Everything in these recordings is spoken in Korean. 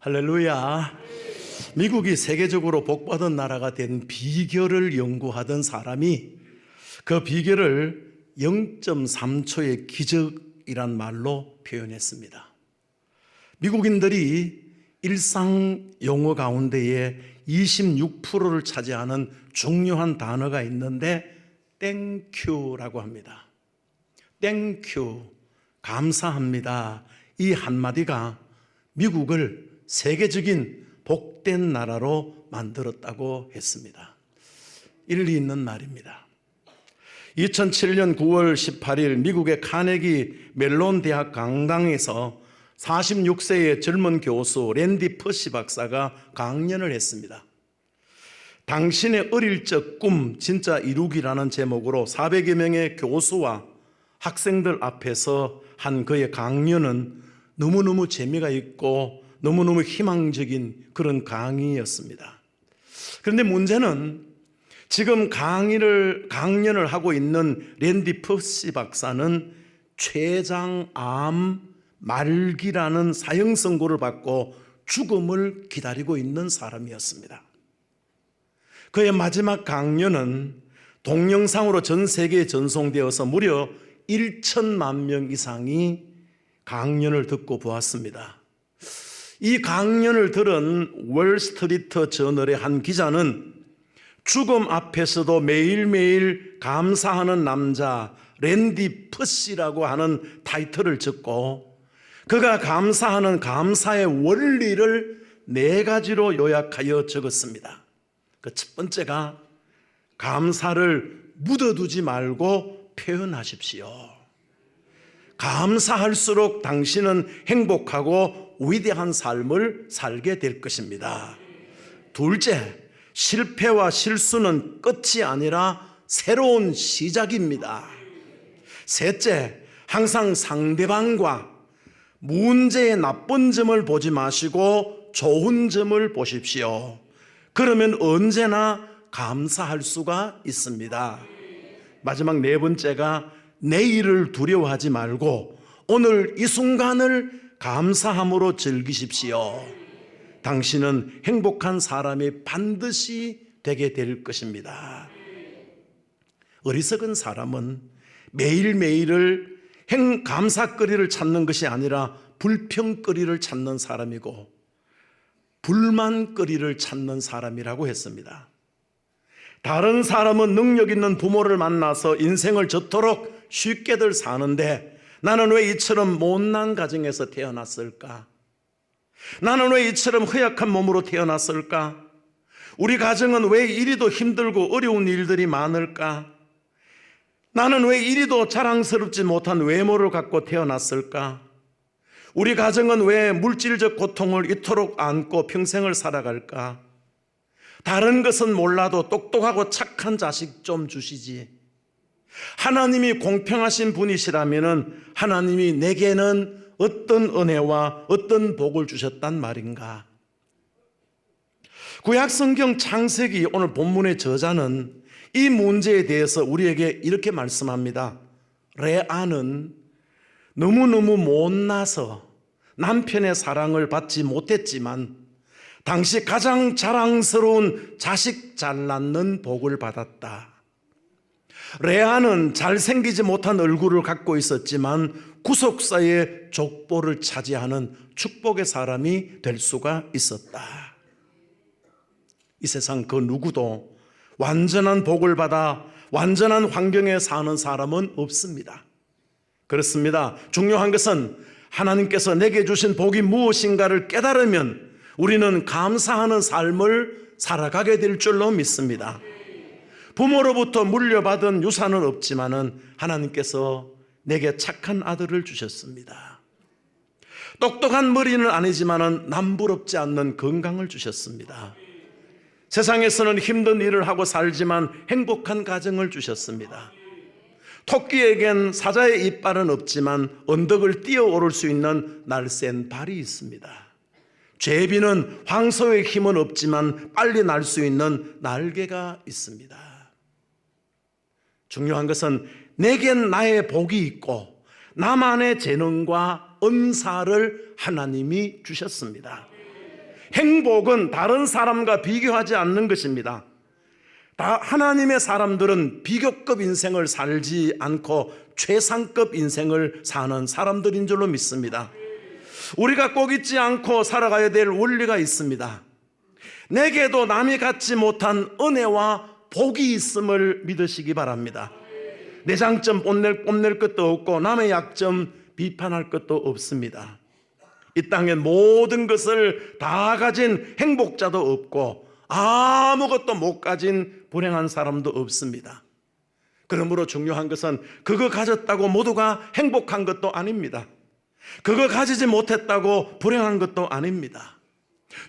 할렐루야. 미국이 세계적으로 복받은 나라가 된 비결을 연구하던 사람이 그 비결을 0.3초의 기적이란 말로 표현했습니다. 미국인들이 일상 용어 가운데에 26%를 차지하는 중요한 단어가 있는데 땡큐라고 합니다. 땡큐, 감사합니다. 이 한마디가 미국을 세계적인 복된 나라로 만들었다고 했습니다. 일리 있는 말입니다. 2007년 9월 18일 미국의 카네기 멜론 대학 강당에서 46세의 젊은 교수 랜디 퍼시 박사가 강연을 했습니다. 당신의 어릴 적 꿈 진짜 이루기라는 제목으로 400여 명의 교수와 학생들 앞에서 한 그의 강연은 너무너무 재미가 있고 너무너무 희망적인 그런 강의였습니다. 그런데 문제는 지금 강연을 하고 있는 랜디 퍼시 박사는 췌장암 말기라는 사형 선고를 받고 죽음을 기다리고 있는 사람이었습니다. 그의 마지막 강연은 동영상으로 전 세계에 전송되어서 무려 1천만 명 이상이 강연을 듣고 보았습니다. 이 강연을 들은 월스트리트 저널의 한 기자는 죽음 앞에서도 매일매일 감사하는 남자 랜디 퍼시라고 하는 타이틀을 짓고 그가 감사하는 감사의 원리를 4가지로 요약하여 적었습니다. 그 첫 번째가 감사를 묻어두지 말고 표현하십시오. 감사할수록 당신은 행복하고 위대한 삶을 살게 될 것입니다. 둘째, 실패와 실수는 끝이 아니라 새로운 시작입니다. 셋째, 항상 상대방과 문제의 나쁜 점을 보지 마시고 좋은 점을 보십시오. 그러면 언제나 감사할 수가 있습니다. 마지막 4번째가 내일을 두려워하지 말고 오늘 이 순간을 감사함으로 즐기십시오. 당신은 행복한 사람이 반드시 되게 될 것입니다. 어리석은 사람은 매일매일을 감사거리를 찾는 것이 아니라 불평거리를 찾는 사람이고 불만거리를 찾는 사람이라고 했습니다. 다른 사람은 능력 있는 부모를 만나서 인생을 저토록 쉽게들 사는데 나는 왜 이처럼 못난 가정에서 태어났을까? 나는 왜 이처럼 허약한 몸으로 태어났을까? 우리 가정은 왜 이리도 힘들고 어려운 일들이 많을까? 나는 왜 이리도 자랑스럽지 못한 외모를 갖고 태어났을까? 우리 가정은 왜 물질적 고통을 이토록 안고 평생을 살아갈까? 다른 것은 몰라도 똑똑하고 착한 자식 좀 주시지. 하나님이 공평하신 분이시라면 하나님이 내게는 어떤 은혜와 어떤 복을 주셨단 말인가? 구약성경 창세기 오늘 본문의 저자는 이 문제에 대해서 우리에게 이렇게 말씀합니다. 레아는 너무너무 못나서 남편의 사랑을 받지 못했지만 당시 가장 자랑스러운 자식 잘 낳는 복을 받았다. 레아는 잘생기지 못한 얼굴을 갖고 있었지만 구속사의 족보를 차지하는 축복의 사람이 될 수가 있었다. 이 세상 그 누구도 완전한 복을 받아 완전한 환경에 사는 사람은 없습니다. 그렇습니다. 중요한 것은 하나님께서 내게 주신 복이 무엇인가를 깨달으면 우리는 감사하는 삶을 살아가게 될 줄로 믿습니다. 부모로부터 물려받은 유산은 없지만은 하나님께서 내게 착한 아들을 주셨습니다. 똑똑한 머리는 아니지만은 남부럽지 않는 건강을 주셨습니다. 세상에서는 힘든 일을 하고 살지만 행복한 가정을 주셨습니다. 토끼에겐 사자의 이빨은 없지만 언덕을 뛰어오를 수 있는 날쌘 발이 있습니다. 제비는 황소의 힘은 없지만 빨리 날 수 있는 날개가 있습니다. 중요한 것은 내겐 나의 복이 있고 나만의 재능과 은사를 하나님이 주셨습니다. 행복은 다른 사람과 비교하지 않는 것입니다. 다 하나님의 사람들은 비교급 인생을 살지 않고 최상급 인생을 사는 사람들인 줄로 믿습니다. 우리가 꼭 잊지 않고 살아가야 될 원리가 있습니다. 내게도 남이 갖지 못한 은혜와 복이 있음을 믿으시기 바랍니다. 내 장점 뽐낼 것도 없고 남의 약점 비판할 것도 없습니다. 이 땅엔 모든 것을 다 가진 행복자도 없고 아무것도 못 가진 불행한 사람도 없습니다. 그러므로 중요한 것은 그거 가졌다고 모두가 행복한 것도 아닙니다. 그거 가지지 못했다고 불행한 것도 아닙니다.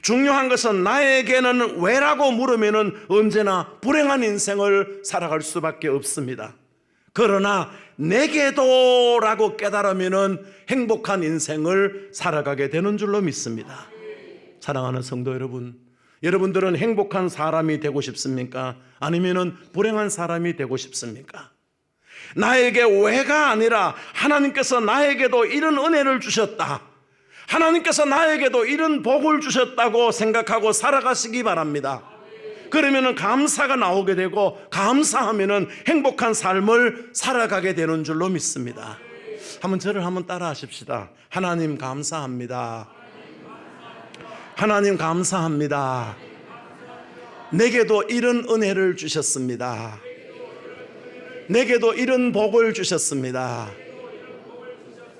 중요한 것은 나에게는 왜라고 물으면 언제나 불행한 인생을 살아갈 수밖에 없습니다. 그러나 내게도 라고 깨달으면 행복한 인생을 살아가게 되는 줄로 믿습니다. 사랑하는 성도 여러분, 여러분들은 행복한 사람이 되고 싶습니까? 아니면 불행한 사람이 되고 싶습니까? 나에게 왜가 아니라 하나님께서 나에게도 이런 은혜를 주셨다, 하나님께서 나에게도 이런 복을 주셨다고 생각하고 살아가시기 바랍니다. 그러면 감사가 나오게 되고 감사하면 행복한 삶을 살아가게 되는 줄로 믿습니다. 저를 한번 따라 하십시다. 하나님 감사합니다. 하나님 감사합니다. 내게도 이런 은혜를 주셨습니다. 내게도 이런 복을 주셨습니다.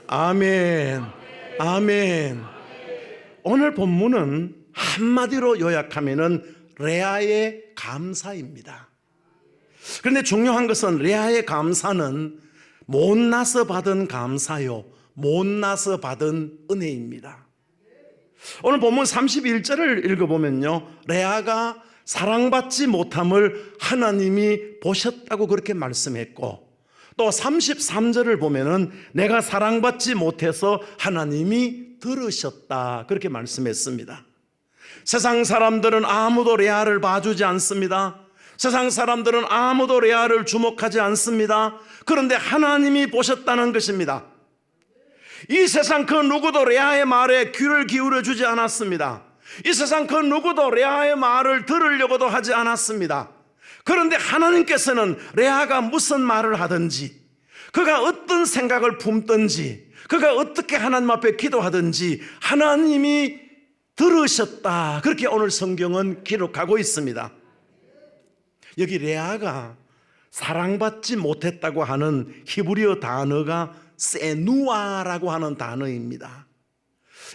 아멘. 아멘. 오늘 본문은 한마디로 요약하면은 레아의 감사입니다. 그런데 중요한 것은 레아의 감사는 못나서 받은 감사요, 못나서 받은 은혜입니다. 오늘 본문 31절을 읽어보면요, 레아가 사랑받지 못함을 하나님이 보셨다고 그렇게 말씀했고, 또 33절을 보면은 내가 사랑받지 못해서 하나님이 들으셨다 그렇게 말씀했습니다. 세상 사람들은 아무도 레아를 봐주지 않습니다. 세상 사람들은 아무도 레아를 주목하지 않습니다. 그런데 하나님이 보셨다는 것입니다. 이 세상 그 누구도 레아의 말에 귀를 기울여 주지 않았습니다. 이 세상 그 누구도 레아의 말을 들으려고도 하지 않았습니다. 그런데 하나님께서는 레아가 무슨 말을 하든지, 그가 어떤 생각을 품든지, 그가 어떻게 하나님 앞에 기도하든지 하나님이 들으셨다 그렇게 오늘 성경은 기록하고 있습니다. 여기 레아가 사랑받지 못했다고 하는 히브리어 단어가 세누아라고 하는 단어입니다.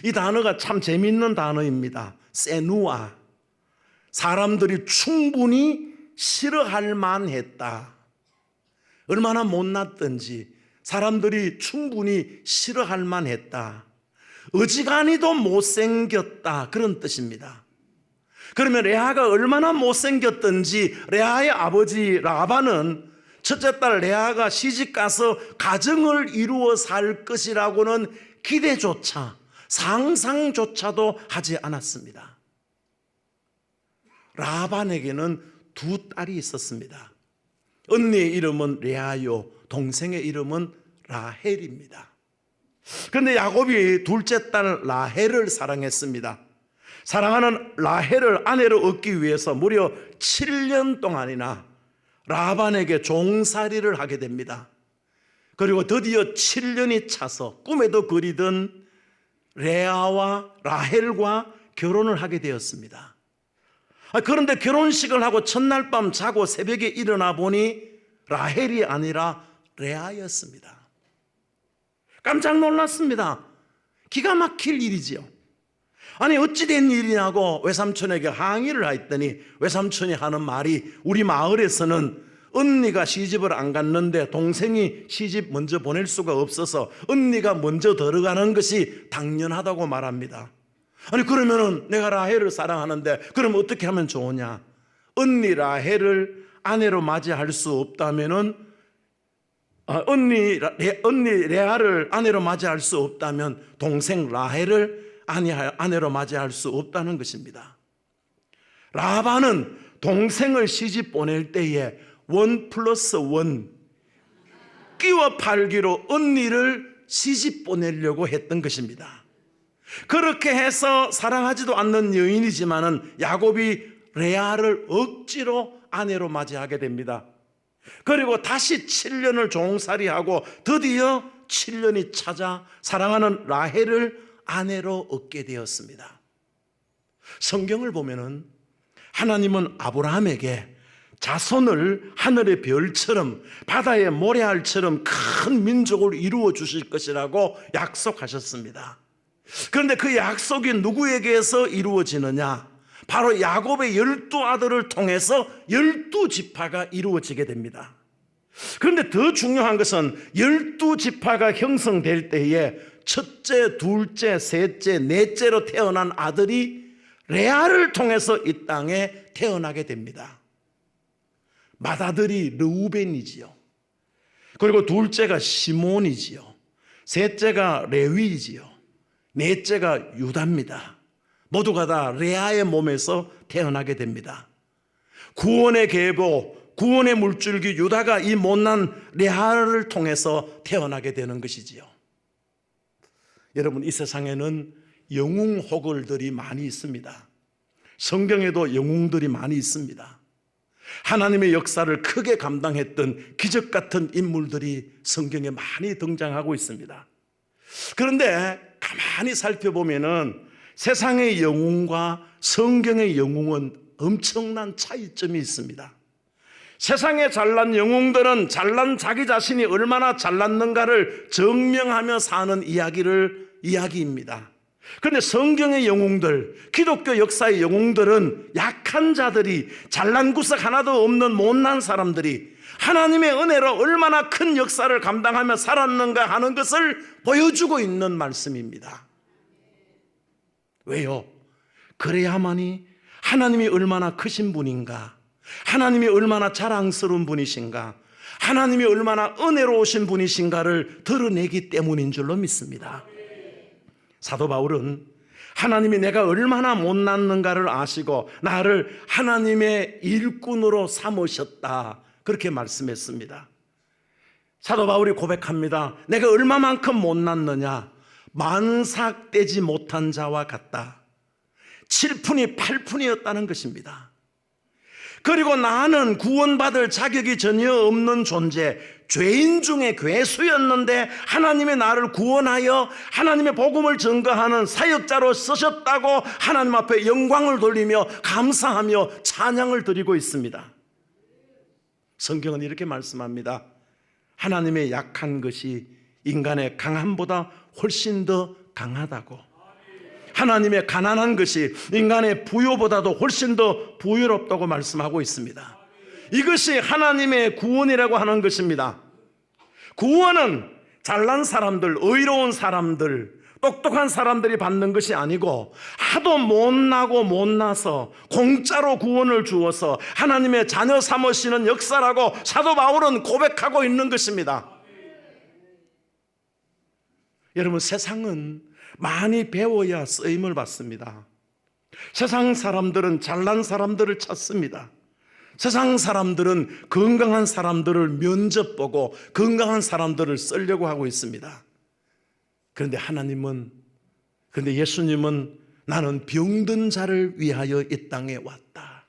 이 단어가 참 재미있는 단어입니다. 세누아, 사람들이 충분히 싫어할 만했다. 얼마나 못났든지 사람들이 충분히 싫어할 만했다. 어지간히도 못생겼다 그런 뜻입니다. 그러면 레아가 얼마나 못생겼든지 레아의 아버지 라반은 첫째 딸 레아가 시집가서 가정을 이루어 살 것이라고는 기대조차 상상조차도 하지 않았습니다. 라반에게는 두 딸이 있었습니다. 언니의 이름은 레아요, 동생의 이름은 라헬입니다. 그런데 야곱이 둘째 딸 라헬을 사랑했습니다. 사랑하는 라헬을 아내로 얻기 위해서 무려 7년 동안이나 라반에게 종살이를 하게 됩니다. 그리고 드디어 7년이 차서 꿈에도 그리던 레아와 라헬과 결혼을 하게 되었습니다. 그런데 결혼식을 하고 첫날 밤 자고 새벽에 일어나 보니 라헬이 아니라 레아였습니다. 깜짝 놀랐습니다. 기가 막힐 일이지요. 아니 어찌 된 일이냐고 외삼촌에게 항의를 했더니 외삼촌이 하는 말이, 우리 마을에서는 언니가 시집을 안 갔는데 동생이 시집 먼저 보낼 수가 없어서 언니가 먼저 들어가는 것이 당연하다고 말합니다. 아니 그러면은 내가 라헬을 사랑하는데 그럼 어떻게 하면 좋으냐? 언니 라헬을 아내로 맞이할 수 없다면은 언니 레아를 아내로 맞이할 수 없다면 동생 라헬을 아내로 맞이할 수 없다는 것입니다. 라반은 동생을 시집 보낼 때에 1+1 끼워 팔기로 언니를 시집 보내려고 했던 것입니다. 그렇게 해서 사랑하지도 않는 여인이지만은 야곱이 레아를 억지로 아내로 맞이하게 됩니다. 그리고 다시 7년을 종살이하고 드디어 7년이 찾아 사랑하는 라헬을 아내로 얻게 되었습니다. 성경을 보면은 하나님은 아브라함에게 자손을 하늘의 별처럼 바다의 모래알처럼 큰 민족을 이루어 주실 것이라고 약속하셨습니다. 그런데 그 약속이 누구에게서 이루어지느냐? 바로 야곱의 12아들을 통해서 12지파가 이루어지게 됩니다. 그런데 더 중요한 것은 12지파가 형성될 때에 첫째, 둘째, 셋째, 넷째로 태어난 아들이 레아를 통해서 이 땅에 태어나게 됩니다. 맏아들이 르우벤이지요. 그리고 둘째가 시몬이지요. 셋째가 레위이지요. 넷째가 유다입니다. 모두가 다 레아의 몸에서 태어나게 됩니다. 구원의 계보, 구원의 물줄기 유다가 이 못난 레아를 통해서 태어나게 되는 것이지요. 여러분, 이 세상에는 영웅호걸들이 많이 있습니다. 성경에도 영웅들이 많이 있습니다. 하나님의 역사를 크게 감당했던 기적 같은 인물들이 성경에 많이 등장하고 있습니다. 그런데 가만히 살펴보면은 세상의 영웅과 성경의 영웅은 엄청난 차이점이 있습니다. 세상에 잘난 영웅들은 잘난 자기 자신이 얼마나 잘났는가를 증명하며 사는 이야기입니다. 그런데 성경의 영웅들, 기독교 역사의 영웅들은 약한 자들이, 잘난 구석 하나도 없는 못난 사람들이 하나님의 은혜로 얼마나 큰 역사를 감당하며 살았는가 하는 것을 보여주고 있는 말씀입니다. 왜요? 그래야만이 하나님이 얼마나 크신 분인가, 하나님이 얼마나 자랑스러운 분이신가, 하나님이 얼마나 은혜로우신 분이신가를 드러내기 때문인 줄로 믿습니다. 사도 바울은 하나님이 내가 얼마나 못났는가를 아시고 나를 하나님의 일꾼으로 삼으셨다, 그렇게 말씀했습니다. 사도 바울이 고백합니다. 내가 얼마만큼 못났느냐? 만삭되지 못한 자와 같다. 7푼이 8푼이었다는 것입니다. 그리고 나는 구원받을 자격이 전혀 없는 존재, 죄인 중에 괴수였는데 하나님이 나를 구원하여 하나님의 복음을 증거하는 사역자로 쓰셨다고 하나님 앞에 영광을 돌리며 감사하며 찬양을 드리고 있습니다. 성경은 이렇게 말씀합니다. 하나님의 약한 것이 인간의 강함보다 훨씬 더 강하다고, 하나님의 가난한 것이 인간의 부요보다도 훨씬 더 부유롭다고 말씀하고 있습니다. 이것이 하나님의 구원이라고 하는 것입니다. 구원은 잘난 사람들, 의로운 사람들, 똑똑한 사람들이 받는 것이 아니고 하도 못나고 못나서 공짜로 구원을 주어서 하나님의 자녀 삼으시는 역사라고 사도 바울은 고백하고 있는 것입니다. 여러분, 세상은 많이 배워야 쓰임을 받습니다. 세상 사람들은 잘난 사람들을 찾습니다. 세상 사람들은 건강한 사람들을 면접 보고 건강한 사람들을 쓰려고 하고 있습니다. 그런데 예수님은 나는 병든 자를 위하여 이 땅에 왔다.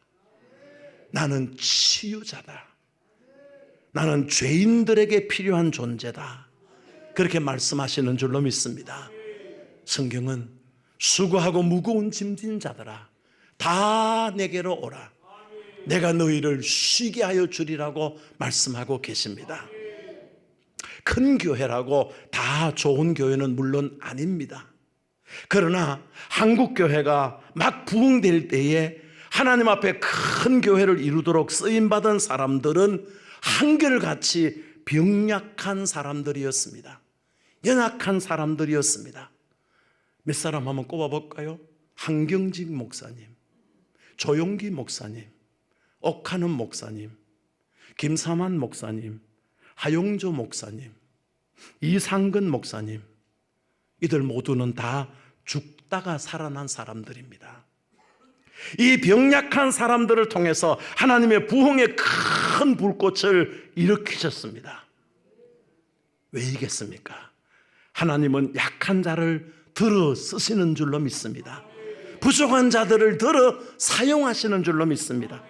나는 치유자다. 나는 죄인들에게 필요한 존재다. 그렇게 말씀하시는 줄로 믿습니다. 성경은 수고하고 무거운 짐진 자들아 다 내게로 오라. 내가 너희를 쉬게 하여 주리라고 말씀하고 계십니다. 큰 교회라고 다 좋은 교회는 물론 아닙니다. 그러나 한국 교회가 막 부흥될 때에 하나님 앞에 큰 교회를 이루도록 쓰임받은 사람들은 한결같이 병약한 사람들이었습니다. 연약한 사람들이었습니다. 몇 사람 한번 꼽아볼까요? 한경직 목사님, 조용기 목사님, 옥하는 목사님, 김삼환 목사님, 하용조 목사님, 이상근 목사님, 이들 모두는 다 죽다가 살아난 사람들입니다. 이 병약한 사람들을 통해서 하나님의 부흥의 큰 불꽃을 일으키셨습니다. 왜이겠습니까? 하나님은 약한 자를 들어 쓰시는 줄로 믿습니다. 부족한 자들을 들어 사용하시는 줄로 믿습니다.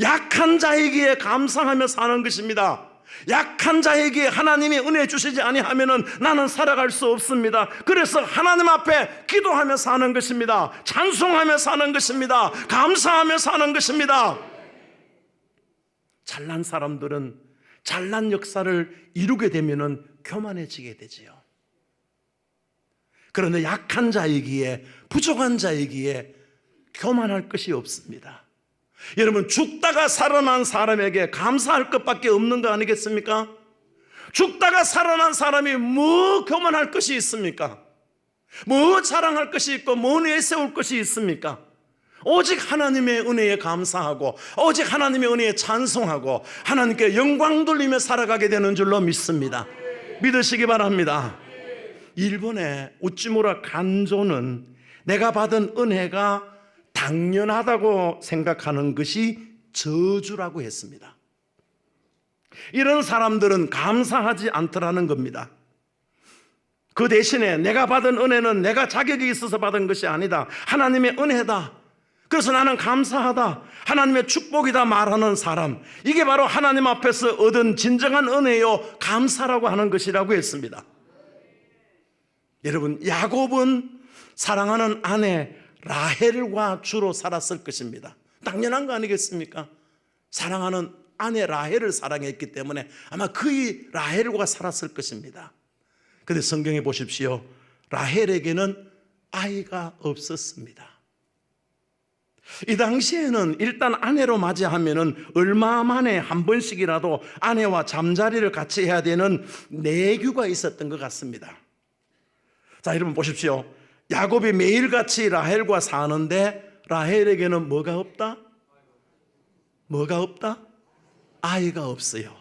약한 자에게 감사하며 사는 것입니다. 약한 자에게 하나님이 은혜 주시지 아니하면은 나는 살아갈 수 없습니다. 그래서 하나님 앞에 기도하며 사는 것입니다. 찬송하며 사는 것입니다. 감사하며 사는 것입니다. 잘난 사람들은 잘난 역사를 이루게 되면은 교만해지게 되지요. 그런데 약한 자이기에, 부족한 자이기에 교만할 것이 없습니다. 여러분, 죽다가 살아난 사람에게 감사할 것밖에 없는 거 아니겠습니까? 죽다가 살아난 사람이 뭐 교만할 것이 있습니까? 뭐 자랑할 것이 있고 뭐 내세울 것이 있습니까? 오직 하나님의 은혜에 감사하고 오직 하나님의 은혜에 찬송하고 하나님께 영광 돌리며 살아가게 되는 줄로 믿습니다. 믿으시기 바랍니다. 일본의 우찌무라 간조는 내가 받은 은혜가 당연하다고 생각하는 것이 저주라고 했습니다. 이런 사람들은 감사하지 않더라는 겁니다. 그 대신에 내가 받은 은혜는 내가 자격이 있어서 받은 것이 아니다. 하나님의 은혜다. 그래서 나는 감사하다. 하나님의 축복이다 말하는 사람, 이게 바로 하나님 앞에서 얻은 진정한 은혜요 감사라고 하는 것이라고 했습니다. 여러분, 야곱은 사랑하는 아내 라헬과 주로 살았을 것입니다. 당연한 거 아니겠습니까? 사랑하는 아내 라헬을 사랑했기 때문에 아마 그의 라헬과 살았을 것입니다. 그런데 성경에 보십시오. 라헬에게는 아이가 없었습니다. 이 당시에는 일단 아내로 맞이하면은 얼마 만에 한 번씩이라도 아내와 잠자리를 같이 해야 되는 내규가 있었던 것 같습니다. 자, 여러분 보십시오. 야곱이 매일같이 라헬과 사는데 라헬에게는 뭐가 없다? 뭐가 없다? 아이가 없어요.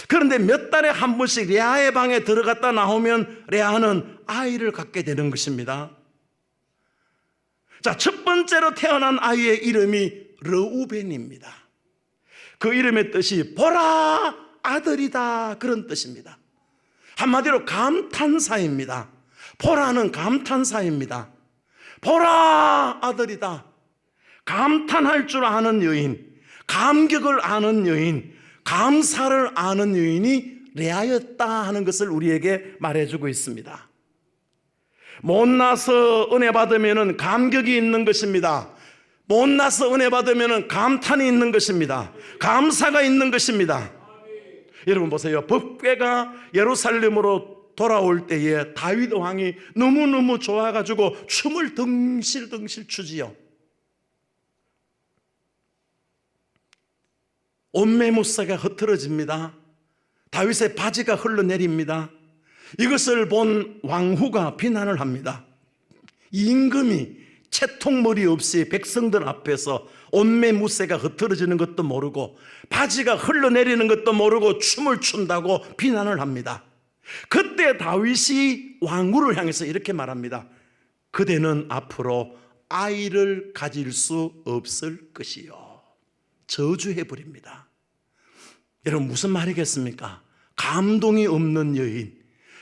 그런데 몇 달에 한 번씩 레아의 방에 들어갔다 나오면 레아는 아이를 갖게 되는 것입니다. 자, 첫 번째로 태어난 아이의 이름이 르우벤입니다. 그 이름의 뜻이 보라 아들이다, 그런 뜻입니다. 한마디로 감탄사입니다. 보라는 감탄사입니다. 보라 아들이다. 감탄할 줄 아는 여인, 감격을 아는 여인, 감사를 아는 여인이 레아였다 하는 것을 우리에게 말해주고 있습니다. 못나서 은혜 받으면 감격이 있는 것입니다. 못나서 은혜 받으면 감탄이 있는 것입니다. 감사가 있는 것입니다. 여러분 보세요. 법궤가 예루살렘으로 돌아올 때에 다윗 왕이 너무너무 좋아가지고 춤을 덩실덩실 추지요. 옷매무새가 흐트러집니다. 다윗의 바지가 흘러내립니다. 이것을 본 왕후가 비난을 합니다. 임금이 채통머리 없이 백성들 앞에서 옷매무새가 흐트러지는 것도 모르고 바지가 흘러내리는 것도 모르고 춤을 춘다고 비난을 합니다. 그때 다윗이 왕후를 향해서 이렇게 말합니다. 그대는 앞으로 아이를 가질 수 없을 것이요. 저주해버립니다. 여러분, 무슨 말이겠습니까? 감동이 없는 여인,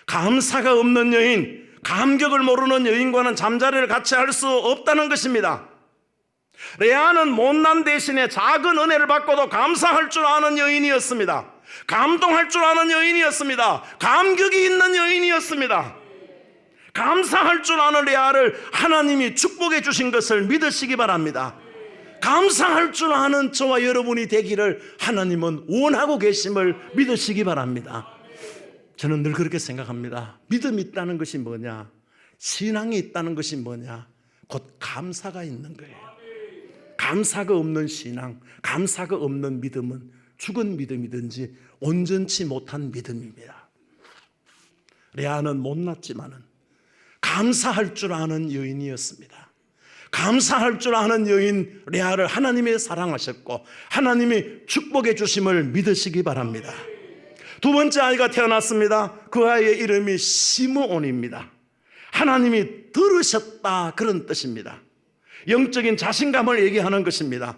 감사가 없는 여인, 감격을 모르는 여인과는 잠자리를 같이 할 수 없다는 것입니다. 레아는 못난 대신에 작은 은혜를 받고도 감사할 줄 아는 여인이었습니다. 감동할 줄 아는 여인이었습니다. 감격이 있는 여인이었습니다. 감사할 줄 아는 레아를 하나님이 축복해 주신 것을 믿으시기 바랍니다. 감사할 줄 아는 저와 여러분이 되기를 하나님은 원하고 계심을 믿으시기 바랍니다. 저는 늘 그렇게 생각합니다. 믿음이 있다는 것이 뭐냐? 신앙이 있다는 것이 뭐냐? 곧 감사가 있는 거예요. 감사가 없는 신앙, 감사가 없는 믿음은 죽은 믿음이든지 온전치 못한 믿음입니다. 레아는 못났지만은 감사할 줄 아는 여인이었습니다. 감사할 줄 아는 여인 레아를 하나님이 사랑하셨고 하나님이 축복해 주심을 믿으시기 바랍니다. 두 번째 아이가 태어났습니다. 그 아이의 이름이 시므온입니다. 하나님이 들으셨다, 그런 뜻입니다. 영적인 자신감을 얘기하는 것입니다.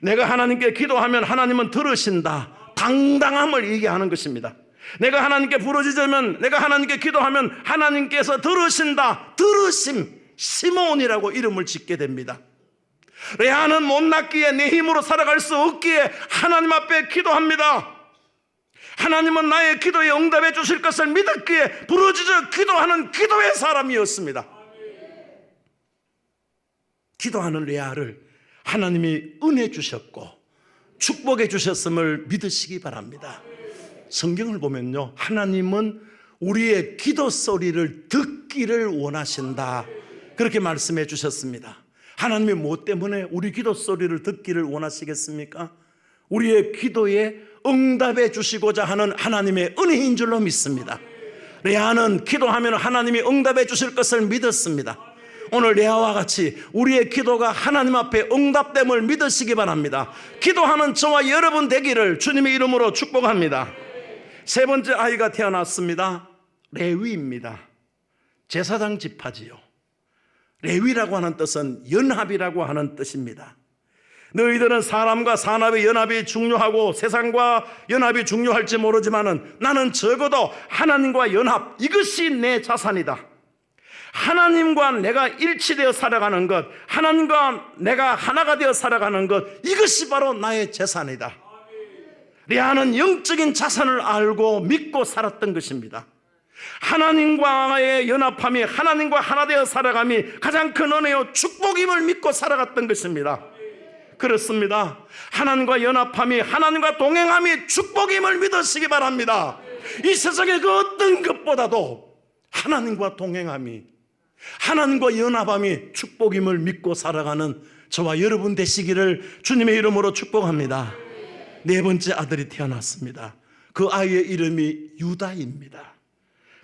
내가 하나님께 기도하면 하나님은 들으신다, 당당함을 얘기하는 것입니다. 내가 하나님께 부르짖으면, 내가 하나님께 기도하면 하나님께서 들으신다. 들으심, 시몬이라고 이름을 짓게 됩니다. 레아는 못났기에, 내 힘으로 살아갈 수 없기에 하나님 앞에 기도합니다. 하나님은 나의 기도에 응답해 주실 것을 믿었기에 부르짖어 기도하는 기도의 사람이었습니다. 기도하는 레아를 하나님이 은혜 주셨고 축복해 주셨음을 믿으시기 바랍니다. 성경을 보면요, 하나님은 우리의 기도 소리를 듣기를 원하신다, 그렇게 말씀해 주셨습니다. 하나님이 무엇 때문에 우리 기도 소리를 듣기를 원하시겠습니까? 우리의 기도에 응답해 주시고자 하는 하나님의 은혜인 줄로 믿습니다. 레아는 기도하면 하나님이 응답해 주실 것을 믿었습니다. 오늘 레아와 같이 우리의 기도가 하나님 앞에 응답됨을 믿으시기 바랍니다. 기도하는 저와 여러분 되기를 주님의 이름으로 축복합니다. 세 번째 아이가 태어났습니다. 레위입니다. 제사장 지파지요. 레위라고 하는 뜻은 연합이라고 하는 뜻입니다. 너희들은 사람과 사람의 연합이 중요하고 세상과 연합이 중요할지 모르지만은 나는 적어도 하나님과 연합, 이것이 내 자산이다. 하나님과 내가 일치되어 살아가는 것, 하나님과 내가 하나가 되어 살아가는 것, 이것이 바로 나의 재산이다. 레아는 영적인 자산을 알고 믿고 살았던 것입니다. 하나님과의 연합함이, 하나님과 하나 되어 살아감이 가장 큰 은혜요 축복임을 믿고 살아갔던 것입니다. 그렇습니다. 하나님과 연합함이, 하나님과 동행함이 축복임을 믿으시기 바랍니다. 이 세상의 그 어떤 것보다도 하나님과 동행함이, 하나님과 연합함이 축복임을 믿고 살아가는 저와 여러분 되시기를 주님의 이름으로 축복합니다. 네 번째 아들이 태어났습니다. 그 아이의 이름이 유다입니다.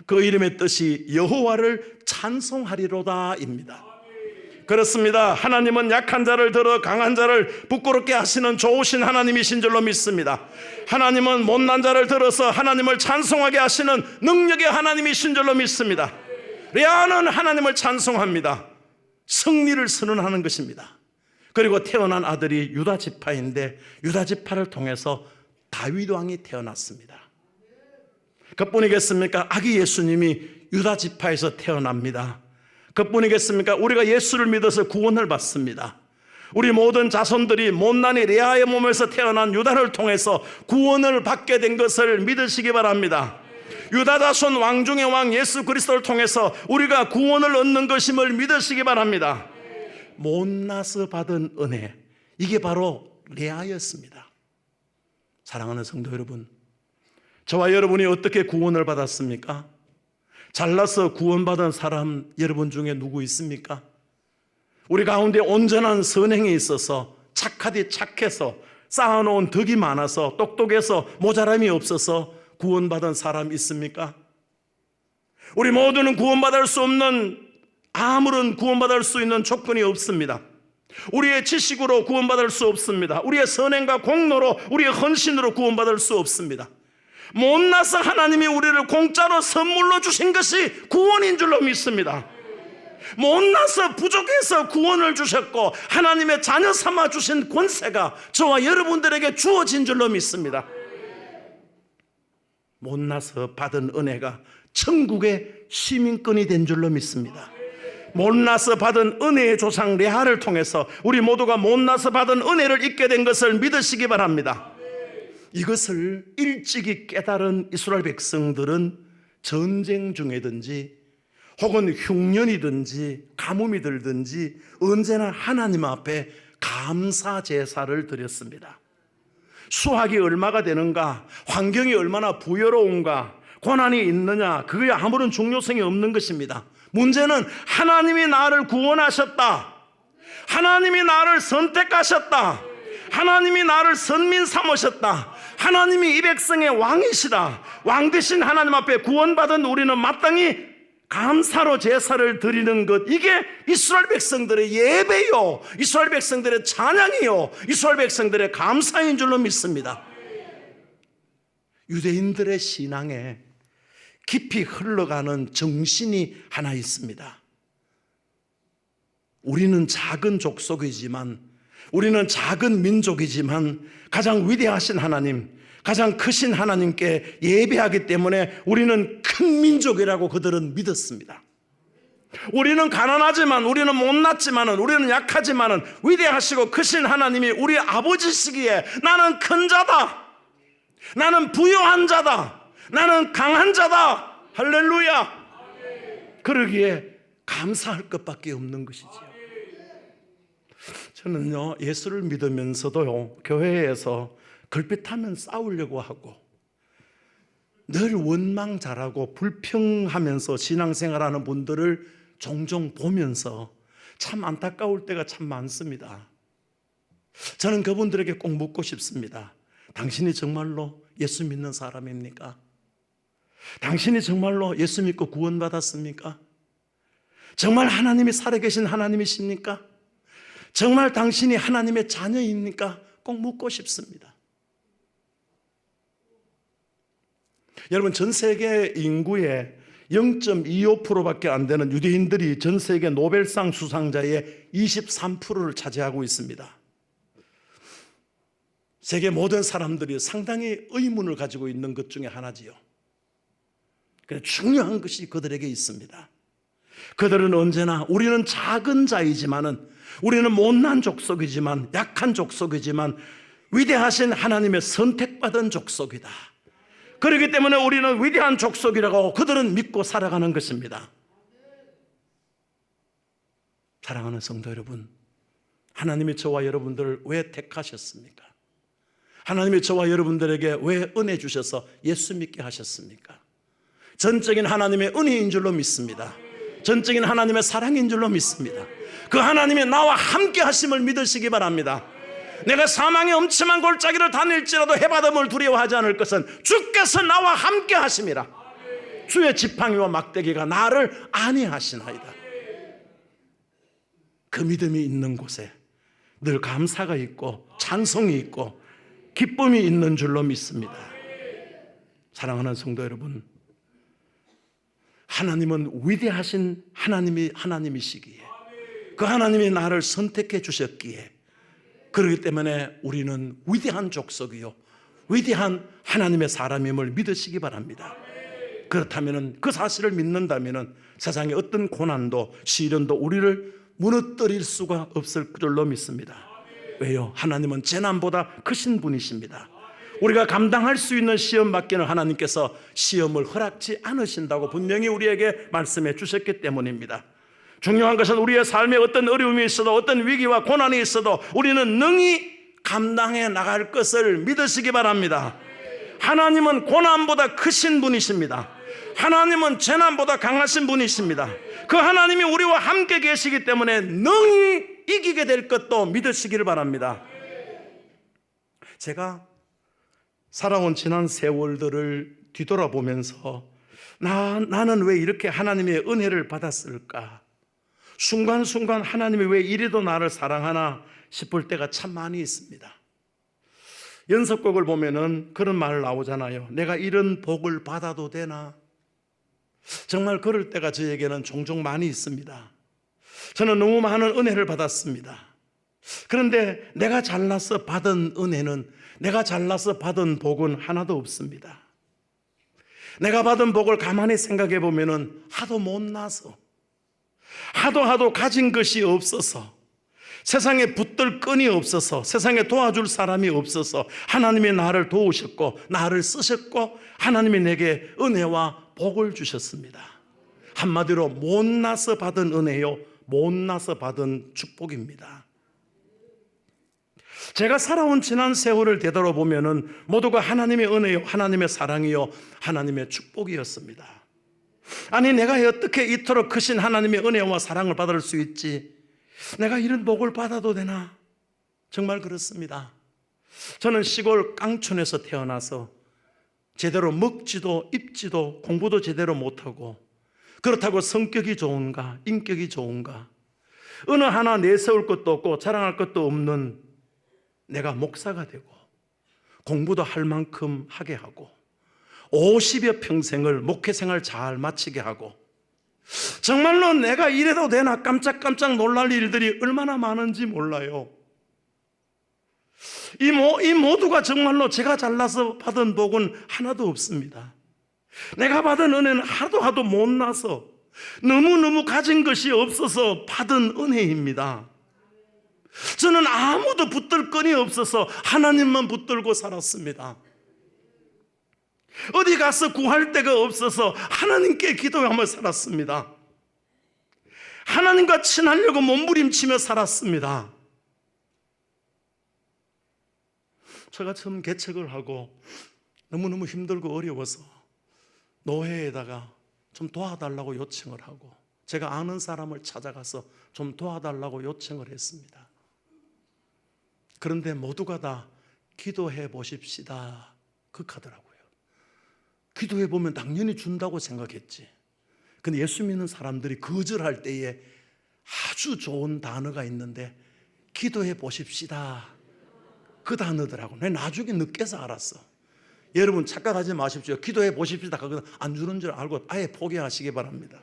그 이름의 뜻이 여호와를 찬송하리로다입니다. 그렇습니다. 하나님은 약한 자를 들어 강한 자를 부끄럽게 하시는 좋으신 하나님이신 줄로 믿습니다. 하나님은 못난 자를 들어서 하나님을 찬송하게 하시는 능력의 하나님이신 줄로 믿습니다. 레아는 하나님을 찬송합니다. 승리를 선언하는 것입니다. 그리고 태어난 아들이 유다 지파인데 유다 지파를 통해서 다윗 왕이 태어났습니다. 그뿐이겠습니까? 아기 예수님이 유다 지파에서 태어납니다. 그뿐이겠습니까? 우리가 예수를 믿어서 구원을 받습니다. 우리 모든 자손들이 못난이 레아의 몸에서 태어난 유다를 통해서 구원을 받게 된 것을 믿으시기 바랍니다. 유다 자손 왕 중의 왕 예수 그리스도를 통해서 우리가 구원을 얻는 것임을 믿으시기 바랍니다. 못나서 받은 은혜, 이게 바로 레아였습니다. 사랑하는 성도 여러분, 저와 여러분이 어떻게 구원을 받았습니까? 잘나서 구원받은 사람 여러분 중에 누구 있습니까? 우리 가운데 온전한 선행이 있어서, 착하디 착해서, 쌓아놓은 덕이 많아서, 똑똑해서 모자람이 없어서 구원받은 사람 있습니까? 우리 모두는 구원받을 수 없는, 아무런 구원받을 수 있는 조건이 없습니다. 우리의 지식으로 구원받을 수 없습니다. 우리의 선행과 공로로, 우리의 헌신으로 구원받을 수 없습니다. 못나서 하나님이 우리를 공짜로 선물로 주신 것이 구원인 줄로 믿습니다. 못나서 부족해서 구원을 주셨고 하나님의 자녀 삼아 주신 권세가 저와 여러분들에게 주어진 줄로 믿습니다. 못나서 받은 은혜가 천국의 시민권이 된 줄로 믿습니다. 못나서 받은 은혜의 조상 레아를 통해서 우리 모두가 못나서 받은 은혜를 잊게 된 것을 믿으시기 바랍니다. 이것을 일찍이 깨달은 이스라엘 백성들은 전쟁 중이든지 혹은 흉년이든지 가뭄이 들든지 언제나 하나님 앞에 감사 제사를 드렸습니다. 수확이 얼마가 되는가, 환경이 얼마나 부여로운가, 고난이 있느냐, 그게 아무런 중요성이 없는 것입니다. 문제는 하나님이 나를 구원하셨다, 하나님이 나를 선택하셨다, 하나님이 나를 선민 삼으셨다, 하나님이 이 백성의 왕이시다, 왕 되신 하나님 앞에 구원받은 우리는 마땅히 감사로 제사를 드리는 것, 이게 이스라엘 백성들의 예배요, 이스라엘 백성들의 찬양이요, 이스라엘 백성들의 감사인 줄로 믿습니다. 유대인들의 신앙에 깊이 흘러가는 정신이 하나 있습니다. 우리는 작은 족속이지만 우리는 작은 민족이지만 가장 위대하신 하나님, 가장 크신 하나님께 예배하기 때문에 우리는 큰 민족이라고 그들은 믿었습니다. 우리는 가난하지만, 우리는 못났지만, 우리는 약하지만 위대하시고 크신 하나님이 우리 아버지시기에 나는 큰 자다, 나는 부유한 자다, 나는 강한 자다. 할렐루야. 그러기에 감사할 것밖에 없는 것이지요. 저는요, 예수를 믿으면서도요, 교회에서 걸핏하면 싸우려고 하고 늘 원망잘하고 불평하면서 신앙생활하는 분들을 종종 보면서 참 안타까울 때가 참 많습니다. 저는 그분들에게 꼭 묻고 싶습니다. 당신이 정말로 예수 믿는 사람입니까? 당신이 정말로 예수 믿고 구원받았습니까? 정말 하나님이 살아계신 하나님이십니까? 정말 당신이 하나님의 자녀입니까? 꼭 묻고 싶습니다. 여러분, 전 세계 인구의 0.25%밖에 안 되는 유대인들이 전 세계 노벨상 수상자의 23%를 차지하고 있습니다. 세계 모든 사람들이 상당히 의문을 가지고 있는 것 중에 하나지요. 그런데 중요한 것이 그들에게 있습니다. 그들은 언제나 우리는 작은 자이지만은, 우리는 못난 족속이지만, 약한 족속이지만 위대하신 하나님의 선택받은 족속이다. 그렇기 때문에 우리는 위대한 족속이라고 그들은 믿고 살아가는 것입니다. 사랑하는 성도 여러분, 하나님이 저와 여러분들을 왜 택하셨습니까? 하나님이 저와 여러분들에게 왜 은혜 주셔서 예수 믿게 하셨습니까? 전적인 하나님의 은혜인 줄로 믿습니다. 전적인 하나님의 사랑인 줄로 믿습니다. 그 하나님이 나와 함께 하심을 믿으시기 바랍니다. 내가 사망의 엄침한 골짜기를 다닐지라도 해바람을 두려워하지 않을 것은 주께서 나와 함께 하심이라. 주의 지팡이와 막대기가 나를 안위하시나이다. 그 믿음이 있는 곳에 늘 감사가 있고 찬송이 있고 기쁨이 있는 줄로 믿습니다. 사랑하는 성도 여러분, 하나님은 위대하신 하나님이시기에, 그 하나님이 나를 선택해 주셨기에, 그렇기 때문에 우리는 위대한 족속이요, 위대한 하나님의 사람임을 믿으시기 바랍니다. 그렇다면, 그 사실을 믿는다면 세상의 어떤 고난도 시련도 우리를 무너뜨릴 수가 없을 줄로 믿습니다. 왜요? 하나님은 재난보다 크신 분이십니다. 우리가 감당할 수 있는 시험 받기는 하나님께서 시험을 허락지 않으신다고 분명히 우리에게 말씀해 주셨기 때문입니다. 중요한 것은 우리의 삶에 어떤 어려움이 있어도, 어떤 위기와 고난이 있어도 우리는 능히 감당해 나갈 것을 믿으시기 바랍니다. 하나님은 고난보다 크신 분이십니다. 하나님은 재난보다 강하신 분이십니다. 그 하나님이 우리와 함께 계시기 때문에 능히 이기게 될 것도 믿으시기를 바랍니다. 제가 살아온 지난 세월들을 뒤돌아보면서 나는 왜 이렇게 하나님의 은혜를 받았을까? 순간순간 하나님이 왜 이리도 나를 사랑하나 싶을 때가 참 많이 있습니다. 연속곡을 보면은 그런 말 나오잖아요. 내가 이런 복을 받아도 되나? 정말 그럴 때가 저에게는 종종 많이 있습니다. 저는 너무 많은 은혜를 받았습니다. 그런데 내가 잘나서 받은 은혜는, 내가 잘나서 받은 복은 하나도 없습니다. 내가 받은 복을 가만히 생각해 보면은 하도 못나서, 하도 가진 것이 없어서, 세상에 붙들 끈이 없어서, 세상에 도와줄 사람이 없어서 하나님이 나를 도우셨고 나를 쓰셨고 하나님이 내게 은혜와 복을 주셨습니다. 한마디로 못나서 받은 은혜요, 못나서 받은 축복입니다. 제가 살아온 지난 세월을 되돌아보면은 모두가 하나님의 은혜요, 하나님의 사랑이요, 하나님의 축복이었습니다. 아니, 내가 어떻게 이토록 크신 하나님의 은혜와 사랑을 받을 수 있지? 내가 이런 복을 받아도 되나? 정말 그렇습니다. 저는 시골 깡촌에서 태어나서 제대로 먹지도 입지도 공부도 제대로 못하고, 그렇다고 성격이 좋은가, 인격이 좋은가, 어느 하나 내세울 것도 없고 자랑할 것도 없는 내가 목사가 되고 공부도 할 만큼 하게 하고 50여 평생을 목회생활 잘 마치게 하고, 정말로 내가 이래도 되나 깜짝깜짝 놀랄 일들이 얼마나 많은지 몰라요. 이 모두가 정말로 제가 잘나서 받은 복은 하나도 없습니다. 내가 받은 은혜는 하도 못나서 너무너무 가진 것이 없어서 받은 은혜입니다. 저는 아무도 붙들 건이 없어서 하나님만 붙들고 살았습니다. 어디 가서 구할 데가 없어서 하나님께 기도하며 살았습니다. 하나님과 친하려고 몸부림치며 살았습니다. 제가 처음 개척을 하고 너무너무 힘들고 어려워서 노회에다가 좀 도와달라고 요청을 하고 제가 아는 사람을 찾아가서 좀 도와달라고 요청을 했습니다. 그런데 모두가 다 기도해 보십시다 그렇더라고요. 기도해 보면 당연히 준다고 생각했지. 근데 예수 믿는 사람들이 거절할 때에 아주 좋은 단어가 있는데 기도해 보십시다 그 단어더라고. 내가 나중에 늦게서 알았어. 여러분 착각하지 마십시오. 기도해 보십시다 그거 안 주는 줄 알고 아예 포기하시기 바랍니다.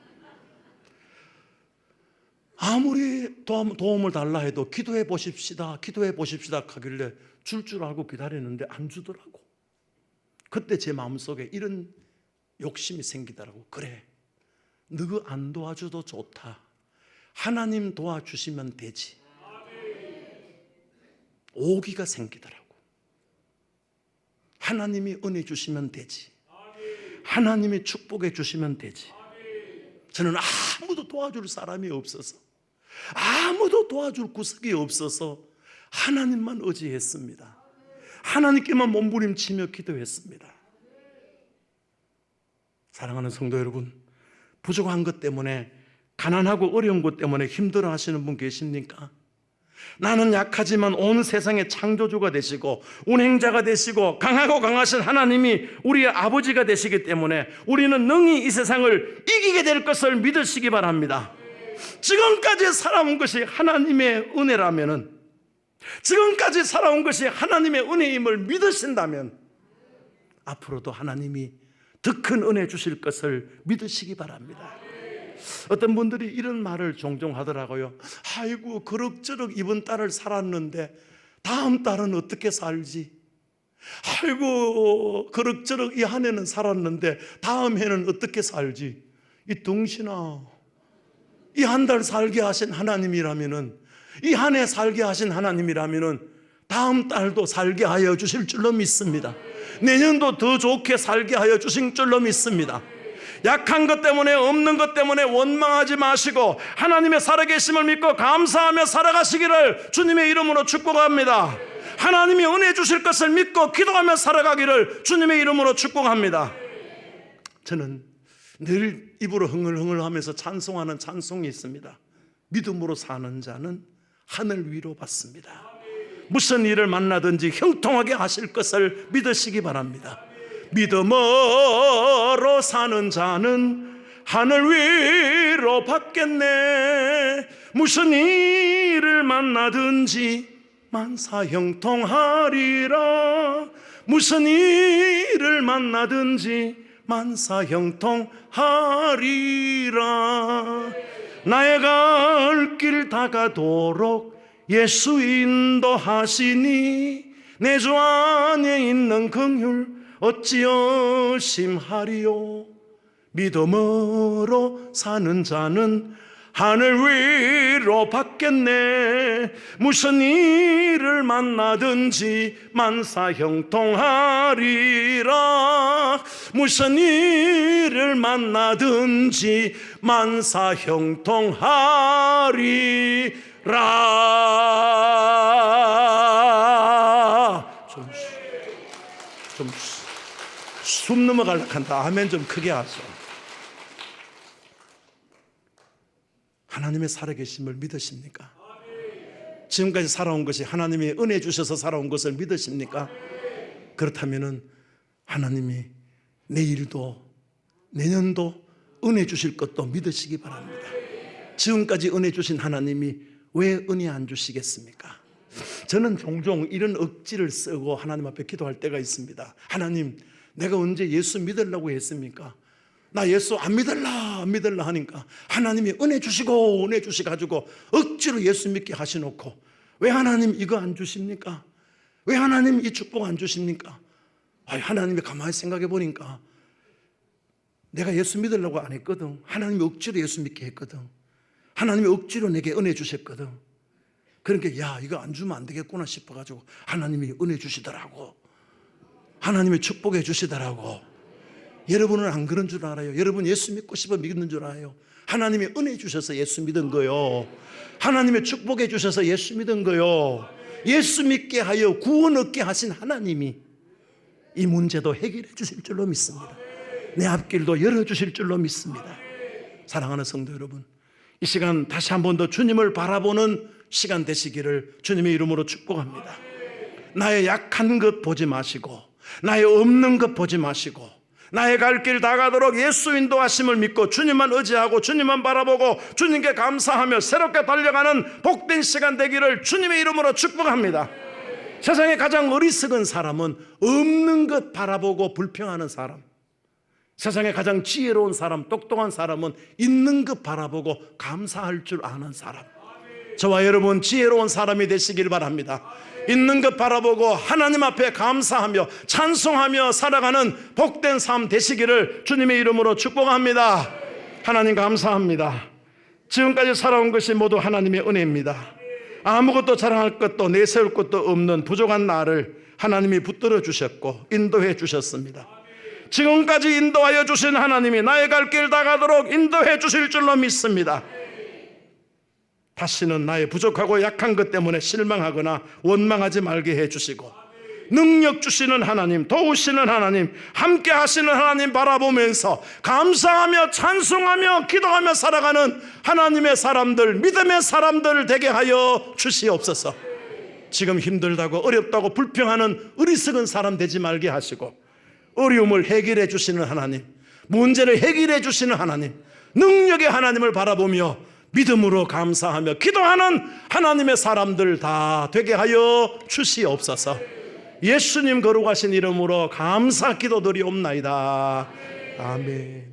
아무리 도움을 달라 해도 기도해 보십시다 하길래 줄 알고 기다리는데 안 주더라고. 그때 제 마음속에 이런 욕심이 생기더라고. 그래, 너가 안 도와줘도 좋다. 하나님 도와주시면 되지. 오기가 생기더라고. 하나님이 은혜 주시면 되지. 하나님이 축복해 주시면 되지. 저는 아무도 도와줄 사람이 없어서, 아무도 도와줄 구석이 없어서 하나님만 의지했습니다. 하나님께만 몸부림치며 기도했습니다. 사랑하는 성도 여러분, 부족한 것 때문에, 가난하고 어려운 것 때문에 힘들어 하시는 분 계십니까? 나는 약하지만 온 세상의 창조주가 되시고 운행자가 되시고 강하고 강하신 하나님이 우리의 아버지가 되시기 때문에 우리는 능히 이 세상을 이기게 될 것을 믿으시기 바랍니다. 지금까지 살아온 것이 하나님의 은혜라면은, 지금까지 살아온 것이 하나님의 은혜임을 믿으신다면 앞으로도 하나님이 더 큰 은혜 주실 것을 믿으시기 바랍니다. 어떤 분들이 이런 말을 종종 하더라고요. 아이고 그럭저럭 이번 달을 살았는데 다음 달은 어떻게 살지? 아이고 그럭저럭 이 한 해는 살았는데 다음 해는 어떻게 살지? 이 덩신아, 이 한 달 살게 하신 하나님이라면은, 이 한 해 살게 하신 하나님이라면은 다음 달도 살게 하여 주실 줄로 믿습니다. 내년도 더 좋게 살게 하여 주신 줄로 믿습니다. 약한 것 때문에, 없는 것 때문에 원망하지 마시고 하나님의 살아계심을 믿고 감사하며 살아가시기를 주님의 이름으로 축복합니다. 하나님이 은혜 주실 것을 믿고 기도하며 살아가기를 주님의 이름으로 축복합니다. 저는 늘 입으로 흥얼흥얼하면서 찬송하는 찬송이 있습니다. 믿음으로 사는 자는 하늘 위로 받습니다. 무슨 일을 만나든지 형통하게 하실 것을 믿으시기 바랍니다. 믿음으로 사는 자는 하늘 위로 받겠네. 무슨 일을 만나든지 만사 형통하리라. 무슨 일을 만나든지 만사 형통하리라. 나의 갈 길 다가도록 예수 인도하시니 내 주 안에 있는 긍휼 어찌 의심하리요. 믿음으로 사는 자는 하늘 위로 받겠네. 무슨 일을 만나든지 만사 형통하리라. 무슨 일을 만나든지 만사 형통하리라. 숨 넘어가려고 한다. 아멘 좀 크게 하소. 하나님의 살아계심을 믿으십니까? 지금까지 살아온 것이 하나님이 은혜 주셔서 살아온 것을 믿으십니까? 그렇다면 하나님이 내일도 내년도 은혜 주실 것도 믿으시기 바랍니다. 지금까지 은혜 주신 하나님이 왜 은혜 안 주시겠습니까? 저는 종종 이런 억지를 쓰고 하나님 앞에 기도할 때가 있습니다. 하나님, 내가 언제 예수 믿으려고 했습니까? 나 예수 안 믿을라 하니까 하나님이 은혜 주시가지고 억지로 예수 믿게 하시놓고 왜 하나님 이거 안 주십니까? 왜 하나님 이 축복 안 주십니까? 하나님이 가만히 생각해 보니까 내가 예수 믿으려고 안 했거든. 하나님이 억지로 예수 믿게 했거든. 하나님이 억지로 내게 은혜 주셨거든. 그러니까 이거 안 주면 안 되겠구나 싶어가지고 하나님이 은혜 주시더라고. 하나님이 축복해 주시더라고. 여러분은 안 그런 줄 알아요? 여러분 예수 믿고 싶어 믿는 줄 알아요? 하나님이 은혜 주셔서 예수 믿은 거요. 하나님이 축복해 주셔서 예수 믿은 거요. 예수 믿게 하여 구원 얻게 하신 하나님이 이 문제도 해결해 주실 줄로 믿습니다. 내 앞길도 열어주실 줄로 믿습니다. 사랑하는 성도 여러분, 이 시간 다시 한 번 더 주님을 바라보는 시간 되시기를 주님의 이름으로 축복합니다. 나의 약한 것 보지 마시고, 나의 없는 것 보지 마시고, 나의 갈 길 다 가도록 예수 인도하심을 믿고 주님만 의지하고 주님만 바라보고 주님께 감사하며 새롭게 달려가는 복된 시간 되기를 주님의 이름으로 축복합니다. 세상에 가장 어리석은 사람은 없는 것 바라보고 불평하는 사람, 세상에 가장 지혜로운 사람, 똑똑한 사람은 있는 것 바라보고 감사할 줄 아는 사람. 저와 여러분 지혜로운 사람이 되시길 바랍니다. 있는 것 바라보고 하나님 앞에 감사하며 찬송하며 살아가는 복된 삶 되시기를 주님의 이름으로 축복합니다. 하나님 감사합니다. 지금까지 살아온 것이 모두 하나님의 은혜입니다. 아무것도 자랑할 것도 내세울 것도 없는 부족한 나를 하나님이 붙들어 주셨고 인도해 주셨습니다. 지금까지 인도하여 주신 하나님이 나의 갈 길 다 가도록 인도해 주실 줄로 믿습니다. 다시는 나의 부족하고 약한 것 때문에 실망하거나 원망하지 말게 해주시고 능력 주시는 하나님, 도우시는 하나님, 함께 하시는 하나님 바라보면서 감사하며 찬송하며 기도하며 살아가는 하나님의 사람들, 믿음의 사람들 되게 하여 주시옵소서. 지금 힘들다고 어렵다고 불평하는 어리석은 사람 되지 말게 하시고 어려움을 해결해 주시는 하나님, 문제를 해결해 주시는 하나님, 능력의 하나님을 바라보며 믿음으로 감사하며 기도하는 하나님의 사람들 다 되게 하여 주시옵소서. 예수님 거룩하신 이름으로 감사 기도드리옵나이다. 아멘.